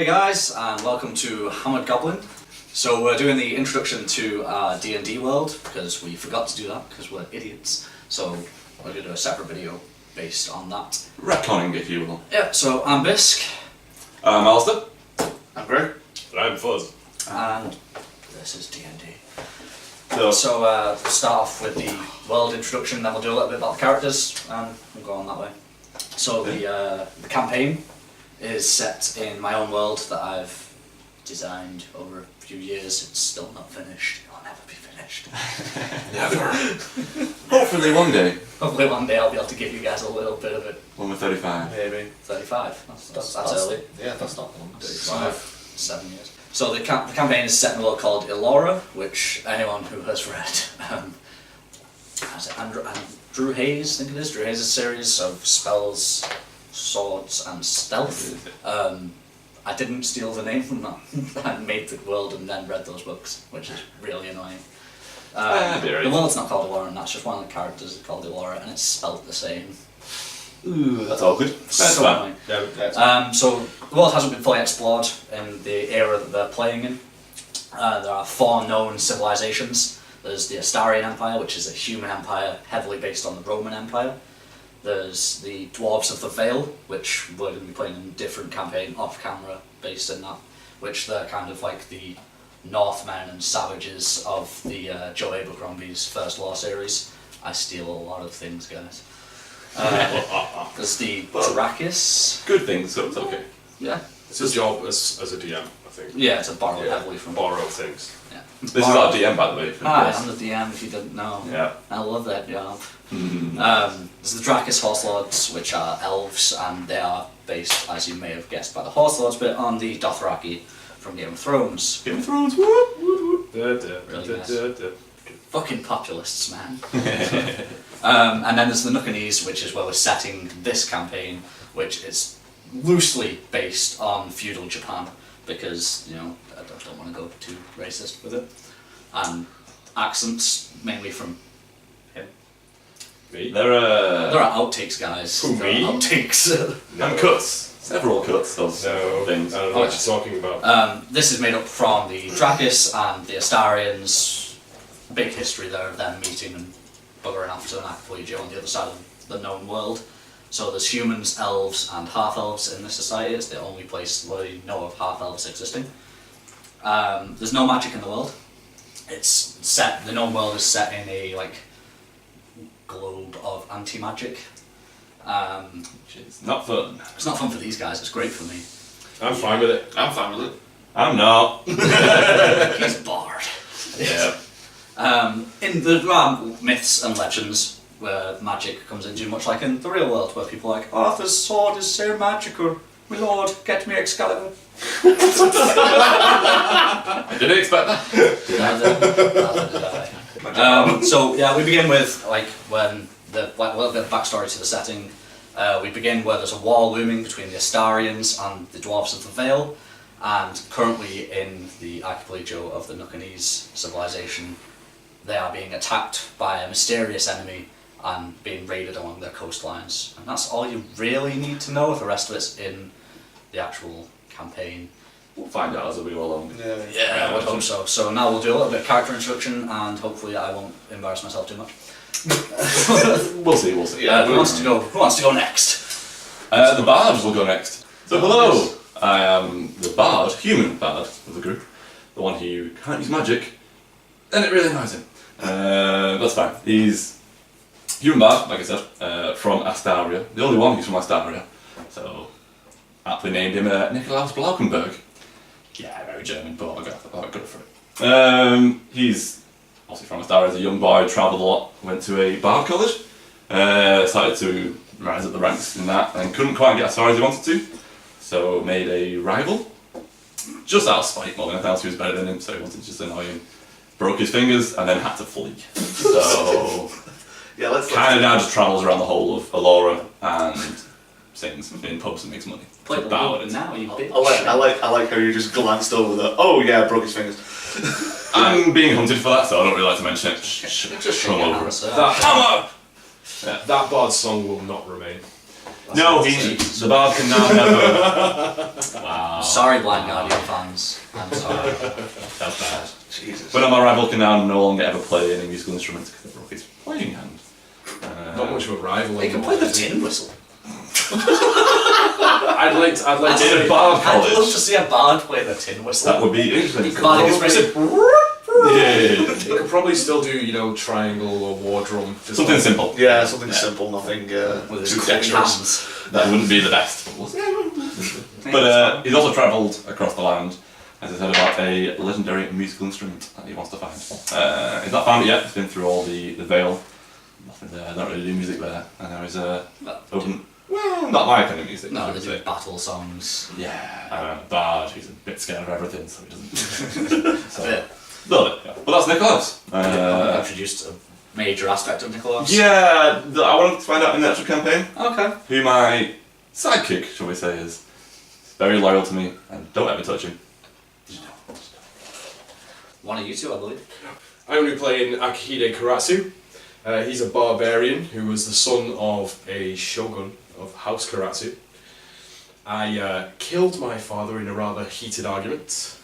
Hey guys, and welcome to Hammered Goblin. So we're doing the introduction to our D&D world, because we forgot to do that, because we're idiots. So we're going to do a separate video based on that. Retconning, if you will. Yeah, so I'm Bisk. I'm Alistair. I'm Greg. And I'm Fuzz. And this is D&D. So So start off with the world introduction, then we'll do a little bit about the characters, and we'll go on that way. So the campaign is set in my own world that I've designed over a few years. It's still not finished. It'll never be finished. never. Hopefully one day. Hopefully one day I'll be able to give you guys a little bit of it. When we're 35. Maybe. 35. That's early. Yeah, that's not long. 35. 7 years. So the campaign is set in a world called Ellura, which anyone who has read Andrew Hayes, I think it is, Drew Hayes' series of spells, swords and stealth. I didn't steal the name from that. I made the world and then read those books, which is really annoying. The world's not called Ellura, and that's just one of the characters is called Ellura, and it's spelled the same. Ooh, that's awkward. That's So fine. annoying. So the world hasn't been fully explored in the era that they're playing in. There are 4 known civilizations. There's the Astarian Empire, which is a human empire heavily based on the Roman Empire. There's the Dwarves of the Vale, which we're going to be playing in a different campaign off camera based in that, which they're kind of like the Northmen and savages of the Joe Abercrombie's First Law series. I steal a lot of things, guys. There's the Dracus. Good thing, so it's okay. Yeah. It's his job as a DM, I think. Yeah, it's a borrow heavily from. Borrow things. Yeah. This is our DM, by the way. Hi, I'm the DM if you didn't know. Yeah. I love that job. There's the Dracus Horse Lords, which are elves, and they are based, as you may have guessed by the Horse Lords bit, on the Dothraki from Game of Thrones. Game of Thrones, whoop, whoop, whoop. Really nice. Fucking populists, man. And then there's the Nukanese, which is where we're setting this campaign, which is loosely based on feudal Japan, because, you know, I don't want to go too racist with it. And accents, mainly from him. Me? There are outtakes, guys. Who, There are me? outtakes. and cuts. Several cuts of No, things. I don't know what you're talking about. This is made up from the Dracus and the Astarians. Big history there of them meeting and buggering off to an archipelago on the other side of the known world. So there's humans, elves and half-elves in this society. It's the only place where you know of half-elves existing. There's no magic in the world. It's set, the known world is set in a like globe of anti-magic. Which is not fun. It's not fun for these guys, it's great for me. I'm fine with it. I'm fine with it. I'm not. He's bored. Yeah. In the myths and legends where magic comes into, much like in the real world, where people are like, Arthur's sword is so magical, my lord, get me Excalibur. I didn't expect that. Did I? So yeah, we begin with like when a little bit of backstory to the setting. We begin where there's a war looming between the Astarians and the Dwarves of the Vale, and currently in the archipelago of the Nukanese civilization, they are being attacked by a mysterious enemy and being raided along their coastlines. And that's all you really need to know. The rest of it's in the actual campaign. We'll find out as we go along. Yeah, I would hope so. So now we'll do a little bit of character introduction, and hopefully I won't embarrass myself too much. We'll see, we'll see. Who wants to go next? The bards will go next. So hello, I am the bard, human bard of the group. The one who can't use magic, and it really annoys him. That's fine. He's human bard, like I said, from Astaria. The only one who's from Astaria. So, aptly named him Nikolaus Blaukenberg. Yeah, very German, but I got it for it. He's obviously from Astaria as a young boy, travelled a lot, went to a bard college, started to rise up the ranks in that, and couldn't quite get as far as he wanted to, so made a rival, just out of spite more than anything else. He was better than him, so he wanted to just annoy him. Broke his fingers and then had to flee. So, Yeah, let's kind of now just travels around the whole of Ellura and sings in pubs and makes money. Play the Bow lute it. now, you bitch. I like how you just glanced over the. Oh yeah, broke his fingers. I'm being hunted for that, so I don't really like to mention it. Just Come over it. sir. That Come on! that bard's song will not remain. No, the bard can now never. Wow. Sorry, Blind Guardian fans. I'm sorry. That's bad. Jesus. But my rival can now no longer ever play any musical instruments because they broke his playing hand. Not much of a rival. He can play the tin whistle. I'd like to In say a bard I'd love college. to see a bard play the tin whistle. That would be interesting. Bard is basically. Yeah. he could probably still do, triangle or war drum. Just Something simple. Yeah, something simple, nothing With his too clubby dexterous. hands. That wouldn't be the best. But we'll see. But he's also travelled across the land, as he's heard about a legendary musical instrument that he wants to find. He's not found it yet. He's been through all the Vale. Nothing there. Don't really do music there. And now he's open. Well, not my kind of music. No, I they would do say. battle songs. Yeah, bard. He's a bit scared of everything, so he doesn't. So, Yeah. little bit. Yeah. But that's Nicholas. Introduced a major aspect of Nicholas. Yeah, I wanted to find out in the actual campaign Okay. who my sidekick, shall we say, is. He's very loyal to me, and don't ever touch him. One of you two, I believe. I'm going to be playing Akihide Karatsu. He's a barbarian who was the son of a shogun of House Karatsu. I killed my father in a rather heated argument.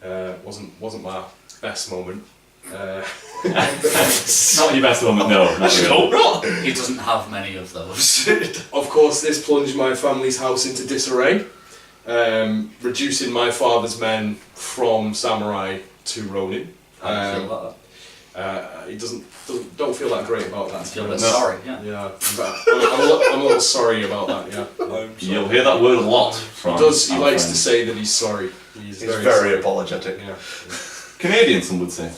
Wasn't my best moment. Not your best moment, no. Not really. He doesn't have many of those. Of course, this plunged my family's house into disarray, reducing my father's men from samurai to ronin. How do you feel about He don't feel that great about that. that? Feel a bit No. sorry, yeah. Yeah, I'm a little sorry about that. Yeah, You'll hear that word a lot from. He our likes to friends. say that he's sorry. He's He's very very sorry. apologetic. Yeah. Canadian, some would say.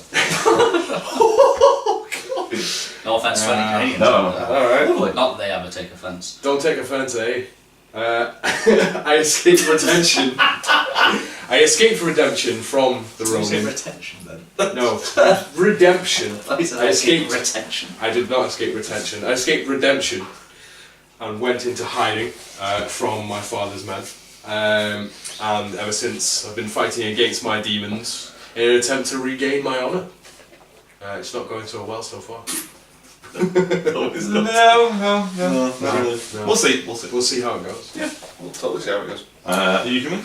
No offence to any Canadians. No. out there. All right. Lovely. Not that they ever take offence. Don't take offence, eh? I escaped redemption. I escaped redemption from the Ronin. retention then? No, redemption. I escaped. retention. I did not escape retention. I escaped redemption and went into hiding from my father's men. And ever since, I've been fighting against my demons in an attempt to regain my honour. It's not going so well so far. No. No. We'll see. We'll see. We'll see how it goes. Yeah, we'll totally see how it goes. Are you human?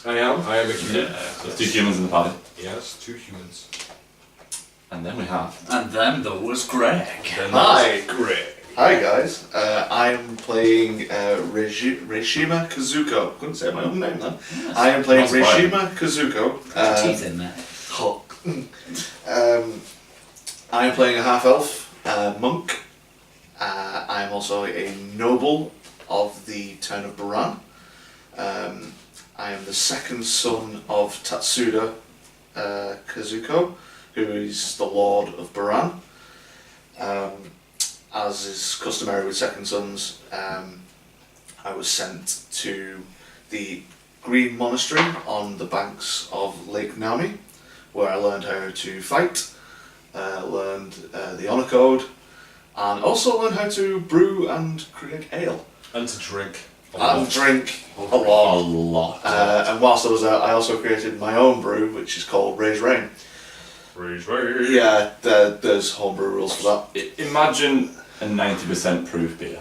I am a human. Yeah. So there's 2 humans in the party. Yes, 2 humans. And then we have. And then there was Greg. Hi. Greg. Hi guys, I'm playing Reshima Kazuko. Couldn't say my own name then. I am playing Not surprising. Reshima Kazuko. Teeth in there. I am playing a half-elf monk. I am also a noble of the town of Baran. I am the second son of Tatsuda Kazuko, who is the lord of Baran. As is customary with second sons, I was sent to the Green Monastery on the banks of Lake Nami, where I learned how to fight, learned the honour code, and also learned how to brew and create ale. And to drink. And drink a A lot. lot. And whilst I was there, I also created my own brew, which is called Raise Rain. Yeah, there's homebrew rules for that. Imagine a 90% proof beer.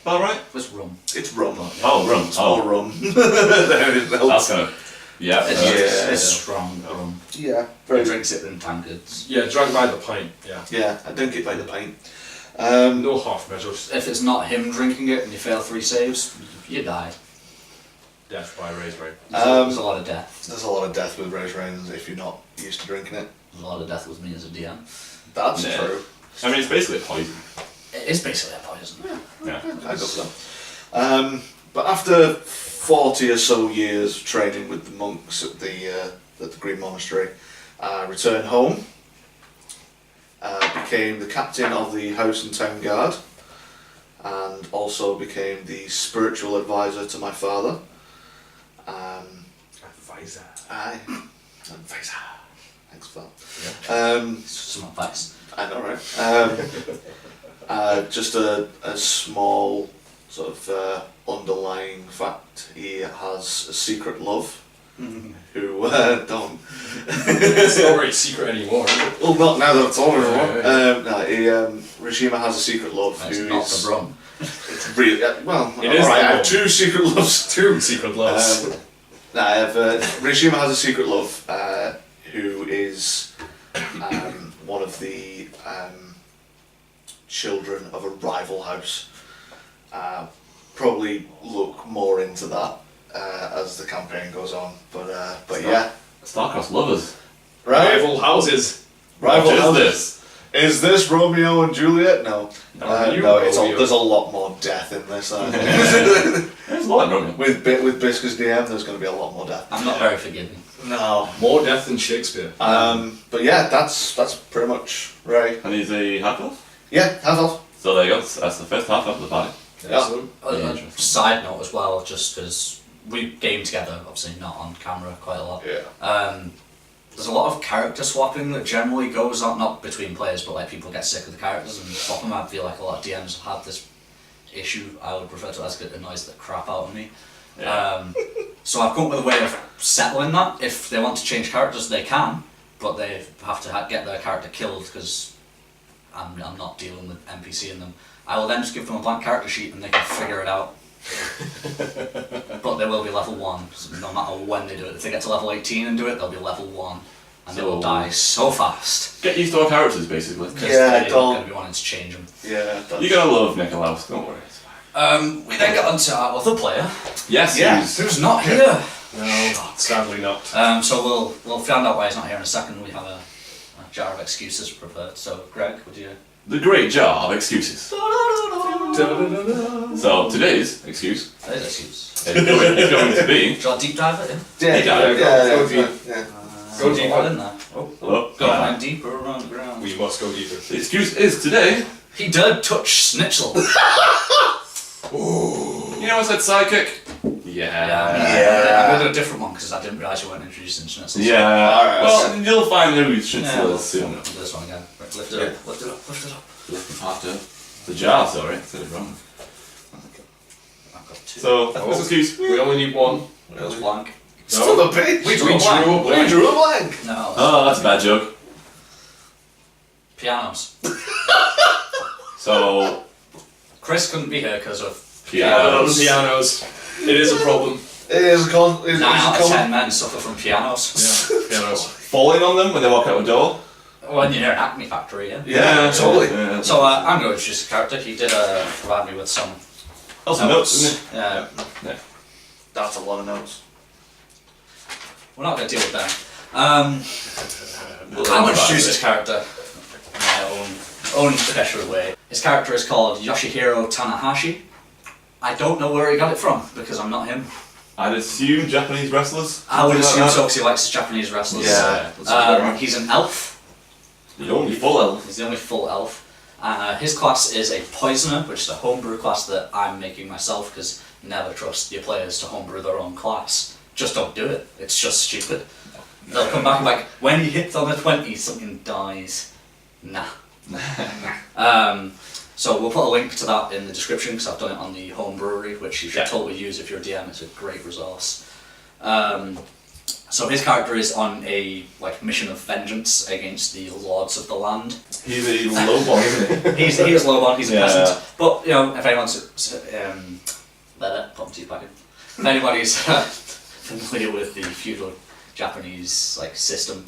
Alright? It's rum. It's rum. Oh, rum. It's all Oh, rum. that's kind of. Yeah. It's strong rum. Yeah, He very drinks it in tankards. Yeah, drank by the pint. Yeah. Yeah, I drink it by the pint. No half measures. If it's not him drinking it and you fail 3 saves, you die. Death by raise rain. There's a lot of death. There's a lot of death with Raise Rains if you're not used to drinking it. There's a lot of death with me as a DM. That's Yeah. true. I mean, it's basically a poison. It is basically a poison. Yeah. I go for that. But after 40 or so years of training with the monks at the Green Monastery, I returned home. Became the captain of the House and Town Guard, and also became the spiritual advisor to my father. Advisor. Aye, advisor. Thanks for that. Some advice. I know, right? Just a small sort of underlying fact. He has a secret love who don't. It's not very secret anymore, is it? Well, not now that it's all Yeah, everyone. No, Rishima has a secret love That's who not is the rum. really well. It is alright, the I have rum. 2 secret loves. Two secret loves. I have Rishima has a secret love who is one of the children of a rival house. Probably look more into that as the campaign goes on, but yeah, Star-crossed lovers. Rival houses. rival What is houses. this? Is this Romeo and Juliet? No, you no. It's Romeo. there's a lot more death in this. There's a lot in Romeo. with Biscuit's DM, there's going to be a lot more death. I'm not very forgiving. No. More death than Shakespeare. But yeah, that's pretty much right. And he's a half-elf. Yeah, half elf. So there you go. That's the first half-elf of the party. Excellent. A Interesting. side note as well, just because we game together, obviously not on camera quite a lot. Yeah. There's a lot of character swapping that generally goes on, not between players, but like people get sick of the characters and swap them. I feel like a lot of DMs have had this issue. I would refer to it as it annoys the crap out of me. Yeah. So I've come up with a way of settling that. If they want to change characters, they can, but they have to get their character killed because I'm not dealing with NPC in them. I will then just give them a blank character sheet and they can figure it out. But they will be level 1, so no matter when they do it. If they get to level 18 and do it, they'll be level 1. And they will So- die so fast. Get used to our characters, basically. Because Yeah, they're don't- going to be wanting to change them. Yeah. That's, You're gonna love Nicolaus, don't worry. It's fine. We then get on to our other player, Yes, Yeah. he's- who's not here. No, sadly not. So we'll find out why he's not here in a second. We have a jar of excuses prepared. So Greg, would you? the great jar of excuses. Da-da-da-da. So today's excuse There's excuse. is going to be. Shall I deep dive it in? yeah, go deep. Yeah. Go There's a deeper. lot in there. Oh, Hello. go on deeper underground. We must go deeper. The excuse is today. He did touch Snitchel. You know I said sidekick? Yeah. Yeah. I'm gonna do a different one because I didn't realise you weren't introducing Schnitzel. Yeah. Alright, Well, you'll find who Yeah, Schnitzel we'll is soon. do this one again. Right, lift it up, lift it up, lift it up. After the jar, sorry, I said it wrong. I've got 2. So this excuse. We only need one. it was blank. Still a page. We drew a drew a We blank. drew a blank. No. Oh, that's a bad joke. Pianos. So Chris couldn't be here because of pianos. Pianos. It is a problem. It is a con. It is 9 a out of con. 10 men suffer from pianos. Yeah, pianos. Falling on them when they walk out the door. When you're in Acme Factory, yeah. Yeah, totally. Yeah. So I'm going to introduce the character. He did provide me with some Also notes, isn't it? Yeah. Yeah. That's a lot of notes. We're not going to deal with them. I'm going to introduce his character in my own special way. His character is called Yoshihiro Tanahashi. I don't know where he got it from because I'm not him. I'd assume Japanese wrestlers. I would something assume like so because he likes Japanese wrestlers. Yeah, that's about right. He's an elf. that. The only full elf. He's the only full elf. His class is a poisoner, which is a homebrew class that I'm making myself because never trust your players to homebrew their own class. Just don't do it. It's just stupid. They'll come back and be like, when he hits on a 20, something dies. Nah. So we'll put a link to that in the description because I've done it on the home brewery, which you should totally use if you're a DM. It's a great resource. So his character is on a mission of vengeance against the lords of the land. He's a low ball, isn't he? He is Lobon, he's a Yeah. peasant. But if anyone's put him teeth back in. If anybody's familiar with the feudal Japanese system,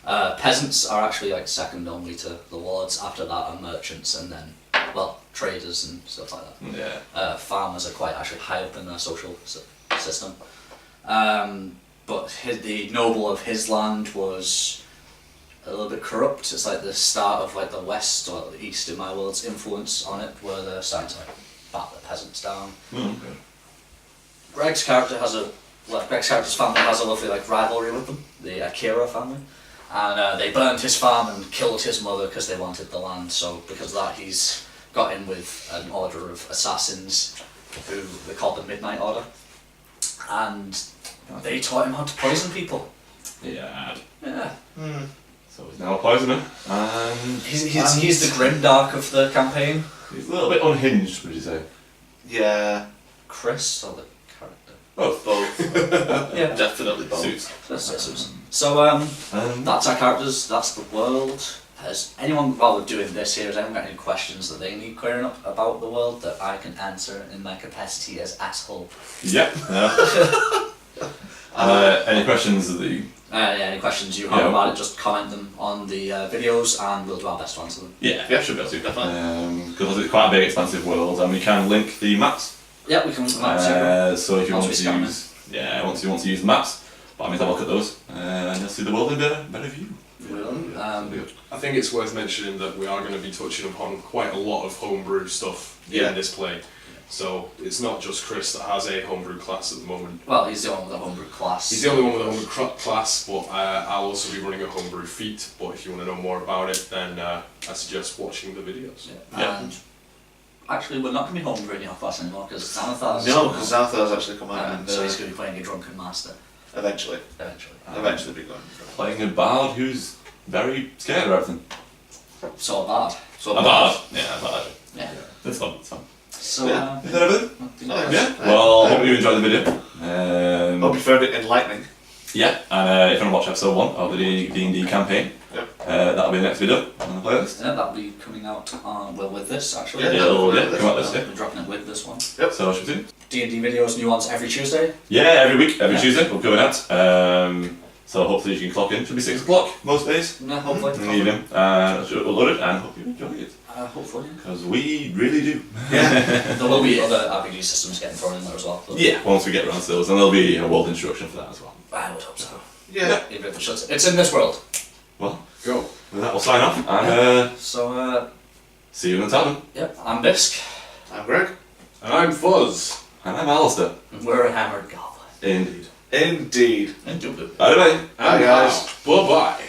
peasants are actually second only to the lords. After that are merchants and then traders and stuff like that. Yeah. Farmers are quite actually high up in their social system. But the noble of his land was a little bit corrupt. It's like the start of the west or the east in my world's influence on it, where they're starting to bat the peasants down. Oh, okay. Greg's character's family has a lovely rivalry with them, the Akira family, and they burned his farm and killed his mother because they wanted the land. So because of that, he's got in with an order of assassins who they call the Midnight Order, and they taught him how to poison people. Yeah. Yeah. So he's now a poisoner, and He's the grimdark of the campaign. he's a little bit unhinged, would you say? Yeah. Chris, or the character? Both. Both. Yeah. Definitely both. Suits. So that's our characters. That's the world. Has anyone, while we're doing this here, has anyone got any questions that they need clearing up about the world that I can answer in my capacity as asshole? Yep. Any questions that you... Any questions you have about it, just comment them on the videos and we'll do our best to answer them. Yeah, should be able to. Definitely. Because it's quite a big, expansive world, and we can link the maps. Yeah, we can link the maps. So if you Once want we to scan use... Yeah, once you want to use the maps, by me to have a look at those, and you'll see the world in a better view. I think it's worth mentioning that we are going to be touching upon quite a lot of homebrew stuff in this play. So it's not just Chris that has a homebrew class at the moment. Well, he's the one with a homebrew class. He's the only one with a homebrew class, but I'll also be running a homebrew feat. But if you want to know more about it, then I suggest watching the videos. Yeah. And actually, we're not going to be homebrewing your class anymore because Xanathar's No, because Xanathar's actually come out and so he's going to be playing a drunken master. eventually be going for it. Playing a bard who's very scared of everything. So a bard. So A bard? Yeah, a bard. Yeah. That's fun, it's fun. So, Is that everything? Nice. Yeah. Well, hope you enjoyed the video. Hope you found it enlightening. Yeah, and if you want to watch episode 1 of the D&D campaign, that'll be the next video on the playlist. yeah, that'll be coming out with this actually. Yeah, It'll yeah, come out this year. We're dropping it with this one. Yep. So, should we do? D&D videos, new ones every Tuesday. Yeah, every week, every Tuesday, we're coming out. So hopefully you can clock in. Should be 6 o'clock most days Yeah, hopefully. in the evening. Should upload it and hope you enjoy it. Hopefully. Because we really do. There will be other RPG systems getting thrown in there as well. So. Yeah, once we get around to those, and there'll be a world instruction for that as well. I would hope so. Yeah. Even if it should. It's in this world. Well, Go. with that we'll sign off and So, see you in the tavern. yep, I'm Bisk. I'm Greg. And I'm Fuzz. And I'm Alistair. And we're a hammered goblin. Indeed. Indeed. And Dublu. Bye bye. Bye guys. Bye bye.